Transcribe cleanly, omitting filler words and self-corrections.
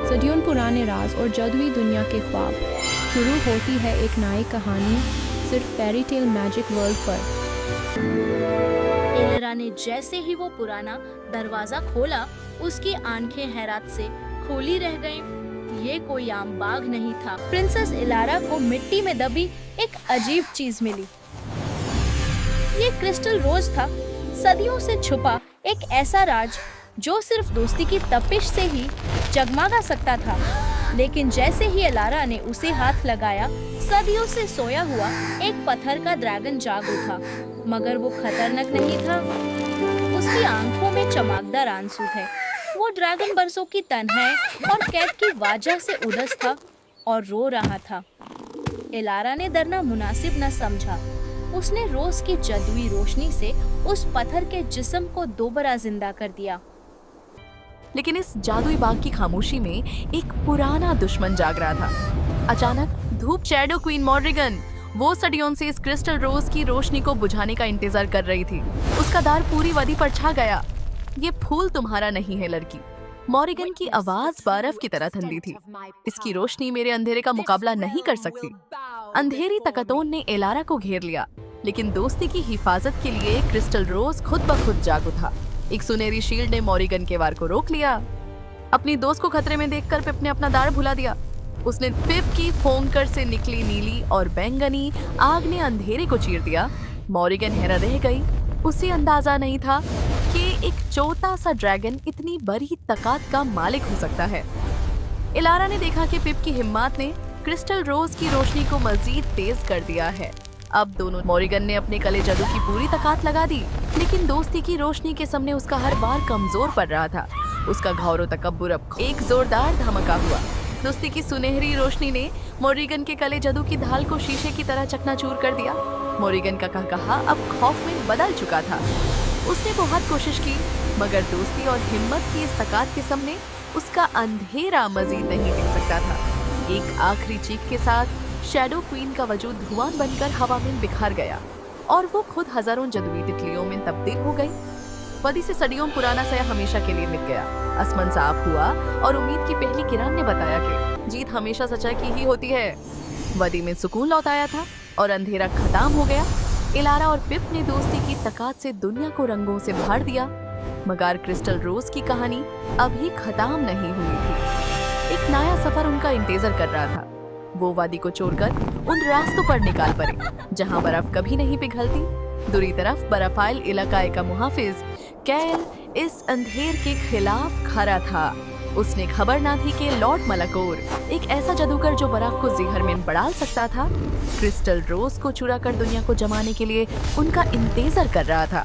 सदियों पुराने राज और जादुई दुनिया के ख्वाब। शुरू होती है एक नई कहानी सिर्फ फेरी टेल मैजिक वर्ल्ड पर। एलेरा ने जैसे ही वो पुराना दरवाजा खोला, उसकी आंखें हैरत से खोली रह गईं। ये कोई आम बाग नहीं था। प्रिंसेस एलारा को मिट्टी में दबी एक अजीब चीज मिली। ये क्रिस्टल रोज था, सदियों से छुपा एक ऐसा राज जो सिर्फ दोस्ती की तपिश से ही जगमगा सकता था। लेकिन जैसे ही एलारा ने उसे हाथ लगाया, सदियों से सोया हुआ एक पत्थर का ड्रैगन जाग उठा। मगर वो खतरनाक नहीं था। उसकी आंखों में चमकदार आंसू थे। वो ड्रैगन बरसों की तन्हाई और कैद की वजह से उदास था और रो रहा था। एलारा ने डरना मुनासिब न समझा। उसने रोज की जादुई रोशनी से उस पत्थर के जिस्म को दोबारा जिंदा कर दिया। लेकिन इस जादुई बाग की खामोशी में एक पुराना दुश्मन जाग रहा था। अचानक धूप शैडो क्वीन मॉर्रिगन, वो सदियों से इस क्रिस्टल रोज की रोशनी को बुझाने का इंतजार कर रही थी। उसका दार पूरी वादी पर छा गया। ये फूल तुम्हारा नहीं है लड़की। मॉर्रिगन की आवाज बर्फ की तरह ठंडी थी। इसकी रोशनी मेरे अंधेरे का मुकाबला नहीं कर सकती। अंधेरी ताकतों ने एलारा को घेर लिया, लेकिन दोस्ती की हिफाजत के लिए क्रिस्टल रोज खुद ब खुद जाग उठा। एक सुनहरी शील्ड ने मॉर्रिगन के वार को रोक लिया। अपनी दोस्त को खतरे में देखकर पिप ने अपना दार भुला दिया। उसने पिप की फोंकर से निकली नीली और बैंगनी आग ने अंधेरे को चीर दिया। मॉर्रिगन हैरान रह गई। उसे अंदाजा नहीं था कि एक छोटा सा ड्रैगन इतनी बड़ी ताकत का मालिक हो सकता है। एलारा ने देखा कि पिप की हिम्मत ने क्रिस्टल रोज की रोशनी को मजीद तेज कर दिया है। अब दोनों मॉर्रिगन ने अपने कले जादू की पूरी ताकत लगा दी, लेकिन दोस्ती की रोशनी के सामने उसका हर बार कमजोर पड़ रहा था। उसका घौर और तकब्बुर अब एक जोरदार धमाका हुआ। दोस्ती की सुनहरी रोशनी ने मॉर्रिगन के कले जादू की ढाल को शीशे की तरह चकनाचूर कर दिया। मॉर्रिगन का कहकहा अब खौफ में बदल चुका था। उसने बहुत कोशिश की, मगर दोस्ती और हिम्मत की इस ताकत के सामने उसका अंधेरा मजीद नहीं टिक सकता था। एक आखिरी चीख के साथ शैडो क्वीन का वजूद धुआं बनकर हवा में बिखर गया और वो खुद हजारों जादुई तितलियों में तब्दील हो गई। वदी से सदियों पुराना साया हमेशा के लिए मिट गया। आसमान साफ हुआ और उम्मीद की पहली किरण ने बताया कि जीत हमेशा सच्चाई की ही होती है। वदी में सुकून लौट आया था और अंधेरा खत्म हो गया। एलारा और पिप ने दोस्ती की ताकत से दुनिया को रंगों से भर दिया, मगर क्रिस्टल रोज की कहानी अभी खत्म नहीं हुई थी। एक नया सफर उनका इंतजार कर रहा था। वो वादी को छोड़कर उन रास्तों पर निकाल पड़े जहां बर्फ कभी नहीं पिघलती। दूसरी तरफ बर्फाइल इलाके का मुहाफिज कैल इस अंधेर के खिलाफ खड़ा था। उसने खबर ना थी कि लॉर्ड मलाकोर, एक ऐसा जादूगर जो बर्फ को जहर में बढ़ा सकता था, क्रिस्टल रोज को चुरा कर दुनिया को जमाने के लिए उनका इंतजार कर रहा था।